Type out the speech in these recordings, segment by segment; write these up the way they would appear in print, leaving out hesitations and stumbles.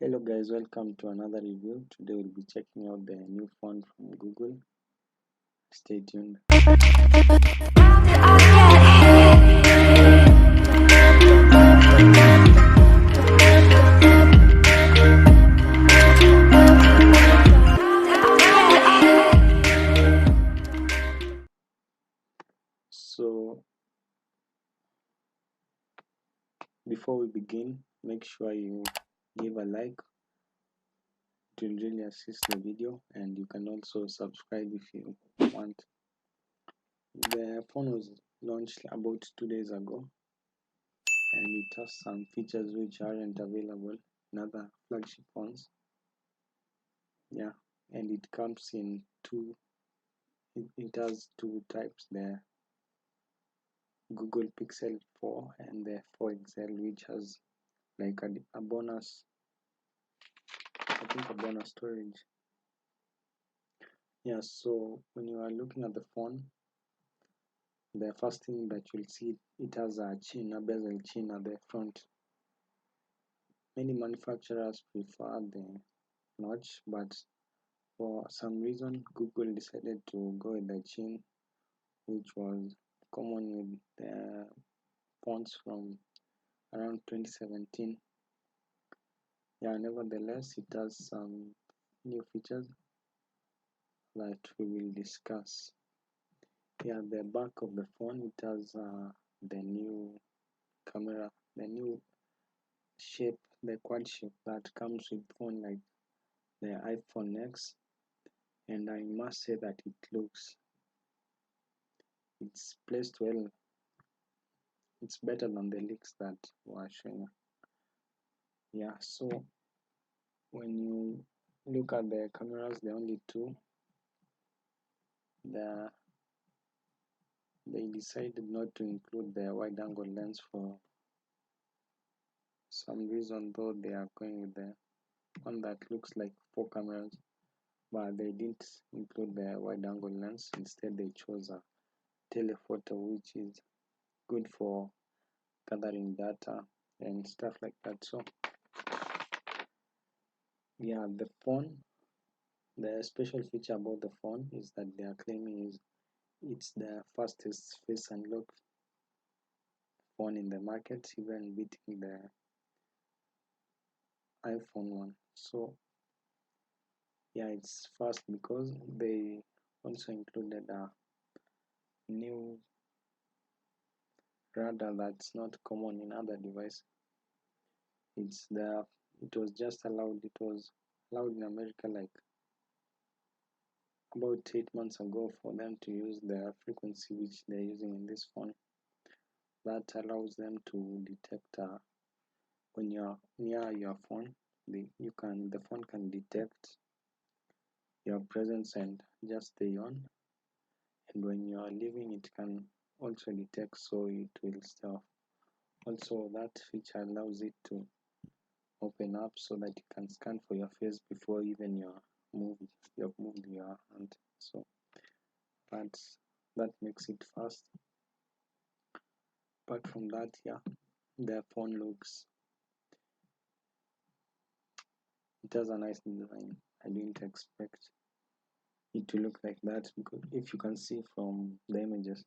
Hello guys, welcome to another review. Today we'll be checking out the new phone from Google. Stay tuned. So before we begin, make sure you give a like. It will really assist the video, and you can also subscribe if you want. The phone was launched about 2 days ago, and it has some features which aren't available in other flagship phones. Yeah, and it comes in it has two types, the Google Pixel 4 and the 4XL, which has like a bonus, I think a bonus storage. Yeah, so when you are looking at the phone, the first thing that you'll see, it has a bezel chin at the front. Many manufacturers prefer the notch, but for some reason Google decided to go with the chin, which was common with the phones from around 2017. Yeah, nevertheless, it has some new features that we will discuss. Yeah, the back of the phone, it has the new camera, the new shape, the quad shape that comes with phone like the iPhone X, and I must say that it's placed well. It's better than the leaks that were showing. Yeah, so when you look at the cameras, the only two, they decided not to include the wide angle lens for some reason, though they are going with the one that looks like four cameras, but they didn't include the wide angle lens. Instead, they chose a telephoto, which is good for gathering data and stuff like that. So yeah, the special feature about the phone is that they are claiming is it's the fastest face unlock phone in the market, even beating the iPhone one. So yeah, it's fast because they also included a new radar that's not common in other devices. It's the it was just allowed it was allowed in America like about 8 months ago for them to use the frequency which they're using in this phone. That allows them to detect when you're near your phone, the phone can detect your presence and just stay on, and when you are leaving it can also detect, so it will stay off. Also, that feature allows it to open up so that you can scan for your face before even you've moved your hand. So that makes it fast. Apart from that, yeah, the phone it has a nice design. I didn't expect it to look like that, because if you can see from the images,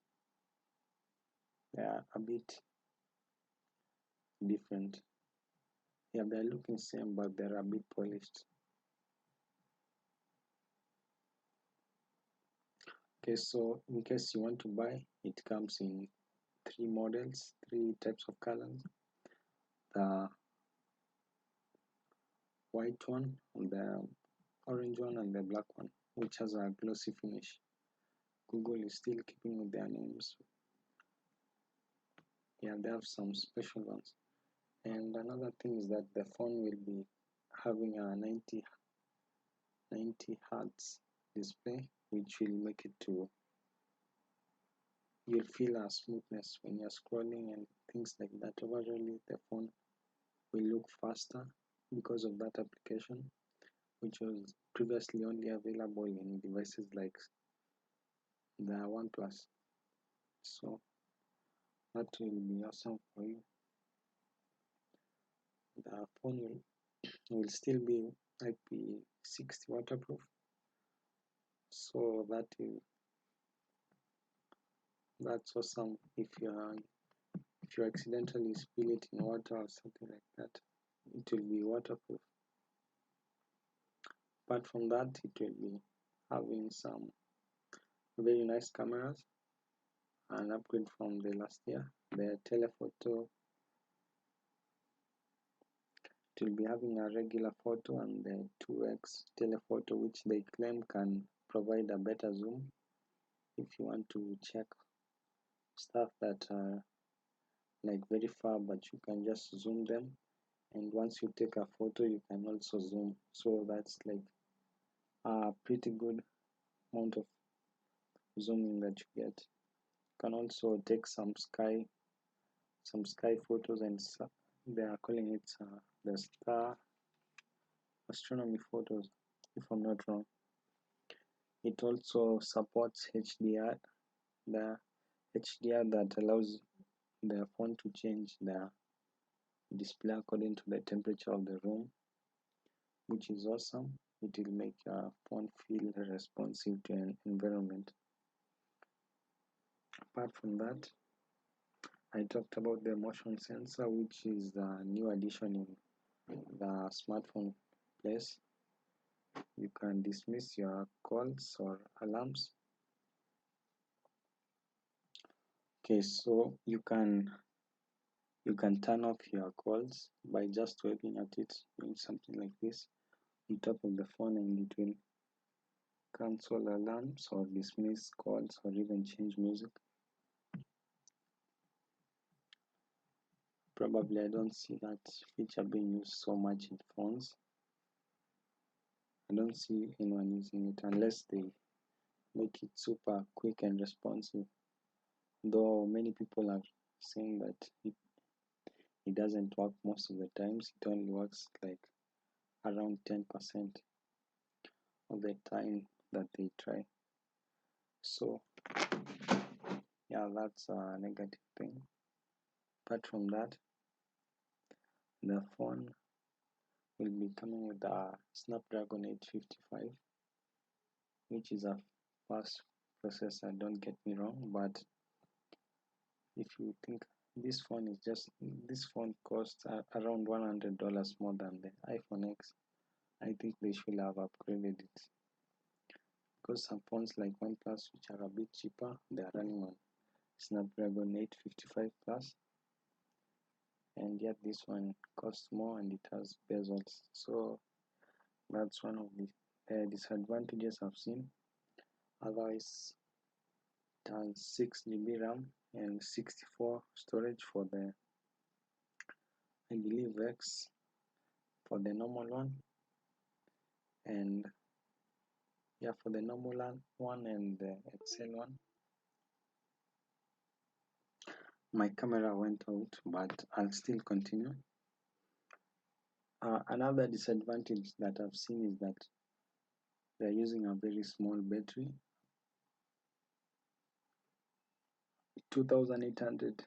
they are a bit different. Yeah, they're looking same, but they're a bit polished. Okay, so in case you want to buy, it comes in three types of colors: the white one, the orange one, and the black one, which has a glossy finish. Google is still keeping with their names. Yeah, they have some special ones. And another thing is that the phone will be having a 90 hertz display, which will make it to you'll feel a smoothness when you're scrolling and things like that. Overall, the phone will look faster because of that application, which was previously only available in devices like the OnePlus. So that will be awesome for you. The phone will will still be IP60 waterproof. So that's awesome. If you accidentally spill it in water or something like that, it will be waterproof. Apart from that, it will be having some very nice cameras, an upgrade from the last year. The telephoto, it will be having a regular photo and the 2x telephoto, which they claim can provide a better zoom if you want to check stuff that are like very far, but you can just zoom them. And once you take a photo, you can also zoom. So that's like a pretty good amount of zooming that you get. You can also take some sky photos, and they are calling it the star astronomy photos, if I'm not wrong. It also supports HDR, the HDR that allows the phone to change the display according to the temperature of the room, which is awesome. It will make your phone feel responsive to an environment. Apart from that, I talked about the motion sensor, which is the new addition in the smartphone place. You can dismiss your calls or alarms. Okay, so you can turn off your calls by just waving at it, doing something like this on top of the phone, and it will cancel alarms or dismiss calls or even change music. Probably I don't see that feature being used so much in phones. I don't see anyone using it unless they make it super quick and responsive. Though many people are saying that it doesn't work most of the times, it only works like around 10% of the time that they try. So yeah, that's a negative thing. Apart from that, the phone will be coming with a Snapdragon 855, which is a fast processor, don't get me wrong, but if you think this phone costs around $100 more than the iPhone X, I think they should have upgraded it, because some phones like OnePlus, which are a bit cheaper, they are running on Snapdragon 855 plus, and yet this one costs more and it has bezels. So that's one of the disadvantages I've seen. Otherwise, it has 6 GB RAM and 64 storage for the, I believe, X for the normal one, and yeah, for the normal one and the XL one. My camera went out, but I'll still continue. Another disadvantage that I've seen is that they're using a very small battery. 2800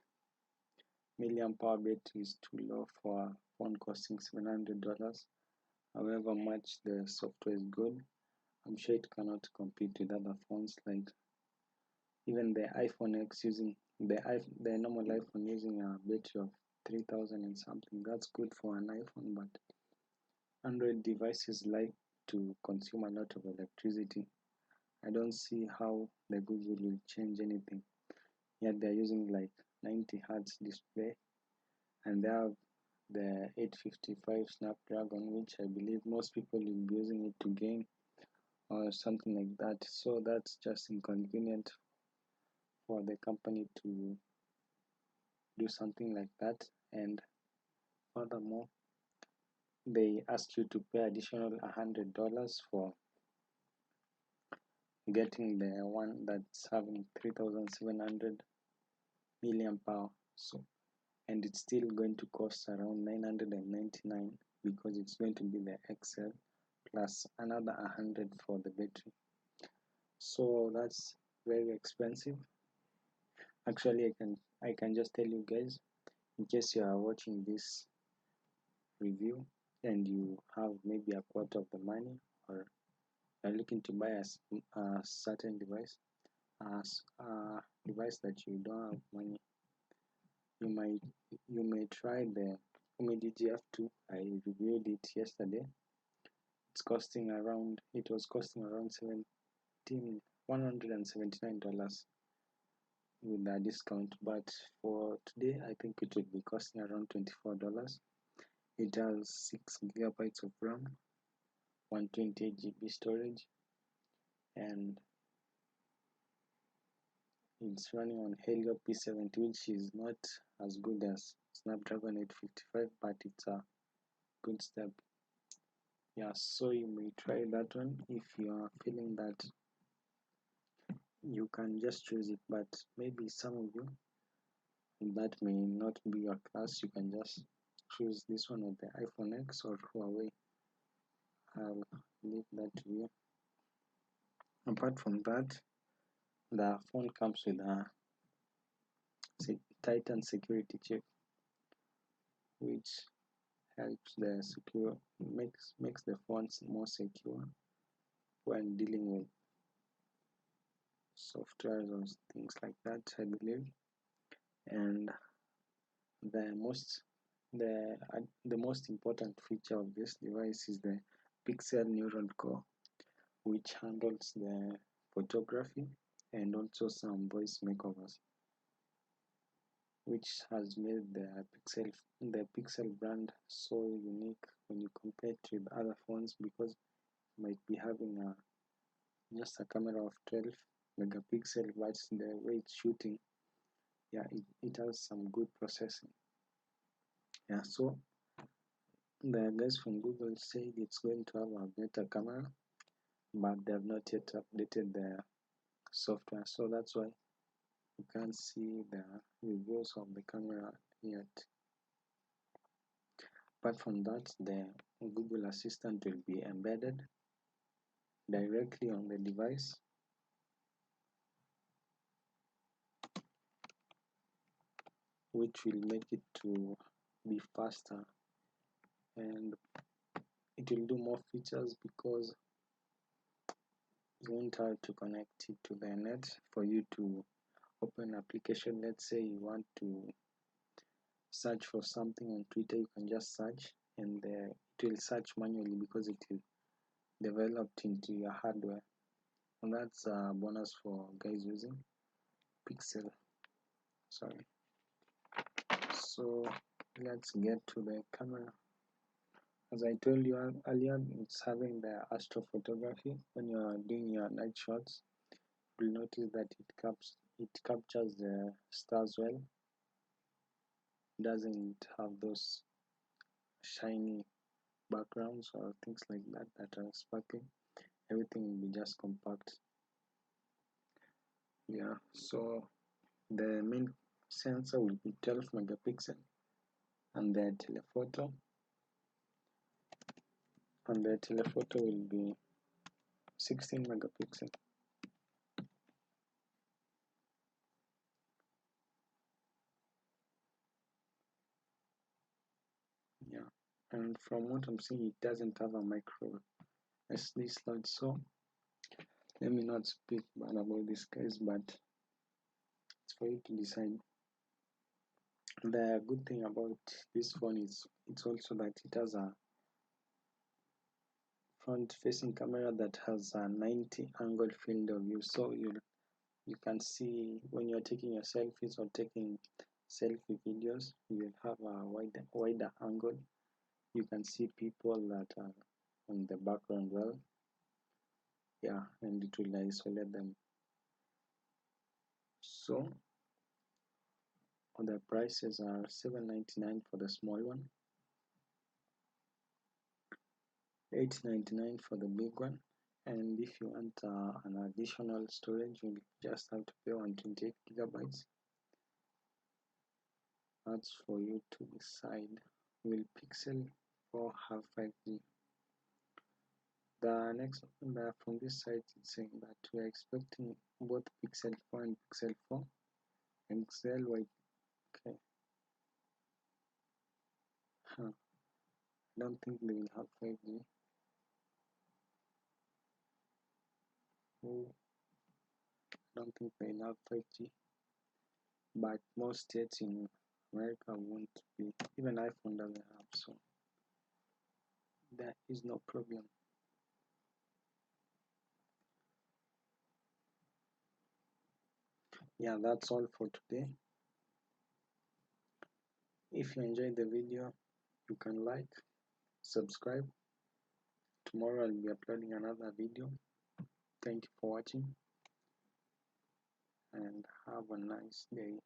milliamp hour battery is too low for a phone costing $700. However much the software is good, I'm sure it cannot compete with other phones, like even the iPhone X using the normal iPhone using a battery of 3000 and something. That's good for an iPhone, but Android devices like to consume a lot of electricity. I don't see how the Google will change anything. Yet they're using like 90 Hz display, and they have the 855 Snapdragon, which I believe most people will be using it to game or something like that. So that's just inconvenient for the company to do something like that. And furthermore, they ask you to pay additional $100 for getting the one that's having 3700 milliamp hour. So, and it's still going to cost around 999 because it's going to be the XL plus another 100 for the battery. So that's very expensive. Actually, I can just tell you guys, in case you are watching this review, and you have maybe a quarter of the money, or you're looking to buy a certain device, as a device that you don't have money, you might you may try the Omid F2. I reviewed it yesterday. It was costing around $179 with a discount, but for today I think it will be costing around $24. It has 6 gigabytes of RAM, 128 GB storage, and it's running on Helio P70, which is not as good as Snapdragon 855, but it's a good step. Yeah, so you may try that one if you are feeling that you can just choose it, but maybe some of you that may not be your class, you can just choose this one or the iPhone X or Huawei. I'll leave that to you. Apart from that, the phone comes with a Titan security chip, which helps makes the phones more secure when dealing with software or things like that, I believe. And the most the most important feature of this device is the pixel neural core, which handles the photography and also some voice makeovers, which has made the Pixel brand so unique when you compare it with other phones, because it might be having just a camera of 12 megapixel, but the way it's shooting, yeah, it has some good processing. Yeah, so the guys from Google said it's going to have a better camera, but they have not yet updated the software, so that's why you can't see the reviews of the camera yet. Apart from that, the Google Assistant will be embedded directly on the device, which will make it to be faster, and it will do more features because you won't have to connect it to the net for you to open application. Let's say you want to search for something on Twitter, you can just search, and it will search manually because it is developed into your hardware, and that's a bonus for guys using Pixel. Sorry. So let's get to the camera. As I told you earlier, it's having the astro photography. When you are doing your night shots, you'll notice that it captures the stars well. It doesn't have those shiny backgrounds or things like that that are sparkling. Everything will be just compact. Yeah, so the main sensor will be 12 megapixel, and the telephoto will be 16 megapixel. Yeah, and from what I'm seeing, it doesn't have a micro SD slot, so let me not speak bad about this guys, but it's for you to decide. The good thing about this phone is it's also that it has a front facing camera that has a 90 angle field of view, so you can see when you're taking your selfies or taking selfie videos, you will have a wider angle. You can see people that are in the background well. Yeah, and it will isolate them. So the prices are $799 for the small one, $899 for the big one, and if you want an additional storage, you just have to pay 128 gigabytes. That's for you to decide. Will Pixel 4 have 5G? The next from this site is saying that we are expecting both Pixel 4 and Pixel 4 and XL. Okay. don't think they will have 5G. Oh, I don't think they will have 5G. But most states in America won't be. Even iPhone doesn't have, so that is no problem. Yeah, that's all for today. If you enjoyed the video, you can like, subscribe. Tomorrow I'll be uploading another video. Thank you for watching and have a nice day.